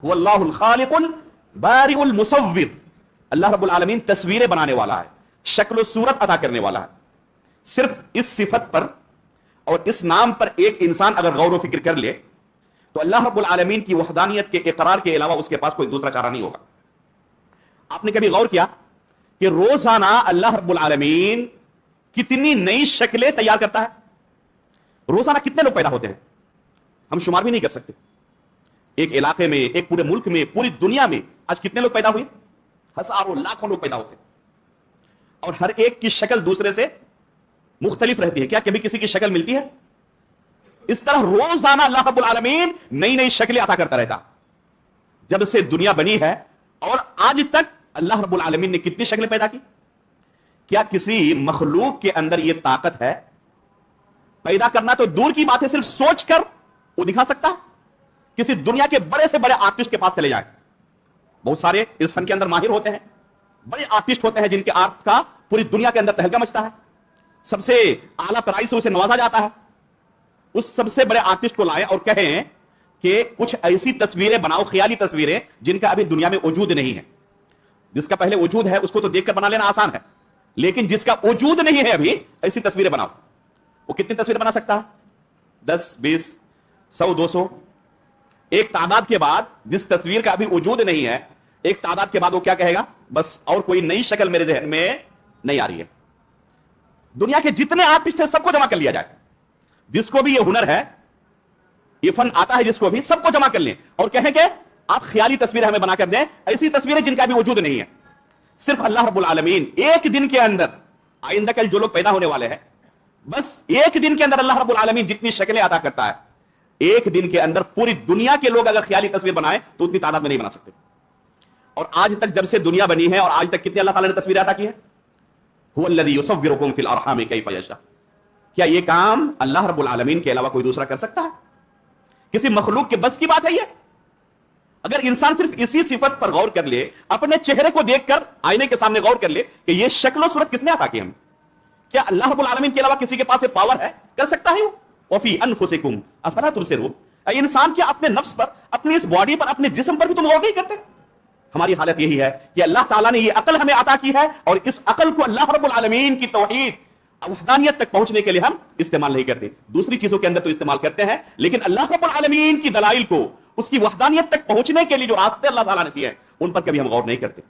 هو اللہ الخالق البارئ المصور. اللہ رب العالمین تصویریں بنانے والا ہے، شکل و صورت عطا کرنے والا ہے. صرف اس صفت پر اور اس نام پر ایک انسان اگر غور و فکر کر لے تو اللہ رب العالمین کی وحدانیت کے اقرار کے علاوہ اس کے پاس کوئی دوسرا چارہ نہیں ہوگا. آپ نے کبھی غور کیا کہ روزانہ اللہ رب العالمین کتنی نئی شکلیں تیار کرتا ہے؟ روزانہ کتنے لوگ پیدا ہوتے ہیں ہم شمار بھی نہیں کر سکتے. ایک علاقے میں، ایک پورے ملک میں، پوری دنیا میں آج کتنے لوگ پیدا ہوئے؟ ہزاروں لاکھوں لوگ پیدا ہوتے ہیں اور ہر ایک کی شکل دوسرے سے مختلف رہتی ہے. کیا کبھی کسی کی شکل ملتی ہے؟ اس طرح روزانہ اللہ رب العالمین نئی نئی شکلیں عطا کرتا رہتا. جب سے دنیا بنی ہے اور آج تک اللہ رب العالمین نے کتنی شکلیں پیدا کی؟ کیا کسی مخلوق کے اندر یہ طاقت ہے؟ پیدا کرنا تو دور کی بات ہے، صرف سوچ کر وہ دکھا سکتا ہے. کسی دنیا کے بڑے سے بڑے آرٹسٹ کے پاس چلے جائیں، بہت سارے اس فن کے اندر ماہر ہوتے ہیں، بڑے آرٹسٹ ہوتے ہیں جن کے آرٹ کا پوری دنیا کے اندر تہلکہ مچتا ہے، سب سے اعلیٰ پرائز سے اسے نوازا جاتا ہے. اس سب سے بڑے آرٹسٹ کو لائیں اور کہیں کہ کچھ ایسی تصویریں بناؤ، خیالی تصویریں جن کا ابھی دنیا میں وجود نہیں ہے. جس کا پہلے وجود ہے اس کو تو دیکھ کر بنا لینا آسان ہے، لیکن جس کا وجود نہیں ہے ابھی، ایسی تصویریں بناؤ. وہ کتنی تصویر بنا سکتا ہے؟ 10 20 100 200. ایک تعداد کے بعد جس تصویر کا ابھی وجود نہیں ہے، ایک تعداد کے بعد وہ کیا کہے گا؟ بس اور کوئی نئی شکل میرے ذہن میں نہیں آ رہی ہے. دنیا کے جتنے آرٹسٹ ہیں سب کو جمع کر لیا جائے، جس کو بھی یہ ہنر ہے، یہ فن آتا ہے جس کو بھی، سب کو جمع کر لیں اور کہیں کہ آپ خیالی تصویریں ہمیں بنا کر دیں، ایسی تصویریں جن کا بھی وجود نہیں ہے. صرف اللہ رب العالمین ایک دن کے اندر، آئندہ کل جو لوگ پیدا ہونے والے ہیں، بس ایک دن کے اندر اللہ رب العالمین جتنی شکلیں عطا کرتا ہے، ایک دن کے اندر پوری دنیا کے لوگ اگر خیالی تصویر بنائیں تو اتنی تعداد میں نہیں بنا سکتے. اور آج تک جب سے دنیا بنی ہے اور آج تک کتنے اللہ تعالیٰ نے تصویریں عطا کی ہے؟ هو الذی یصورکم فی الارحام کیف یشاء. کیا یہ کام اللہ رب العالمین کے علاوہ کوئی دوسرا کر سکتا ہے؟ کسی مخلوق کے بس کی بات ہے یہ؟ اگر انسان صرف اسی صفت پر غور کر لے، اپنے چہرے کو دیکھ کر آئینے کے سامنے غور کر لے کہ یہ شکل و صورت کس نے عطا کی ہم، کیا اللہ رب العالمین کے علاوہ کسی کے پاس یہ پاور ہے؟ کر سکتا ہے وہ؟ وفی انفسکم افلا تبصرون. اے انسان، کیا اپنے نفس پر، اپنی اس باڈی پر، اپنے جسم پر بھی تم غور نہیں کرتے؟ ہماری حالت یہی ہے کہ اللہ تعالیٰ نے یہ عقل ہمیں عطا کی ہے اور اس عقل کو اللہ رب العالمین کی توحید وحدانیت تک پہنچنے کے لیے ہم استعمال نہیں کرتے. دوسری چیزوں کے اندر تو استعمال کرتے ہیں، لیکن اللہ رب العالمین کی دلائل کو، اس کی وحدانیت تک پہنچنے کے لیے جو راستے اللہ تعالیٰ نے دیے ہیں ان پر کبھی ہم غور نہیں کرتے.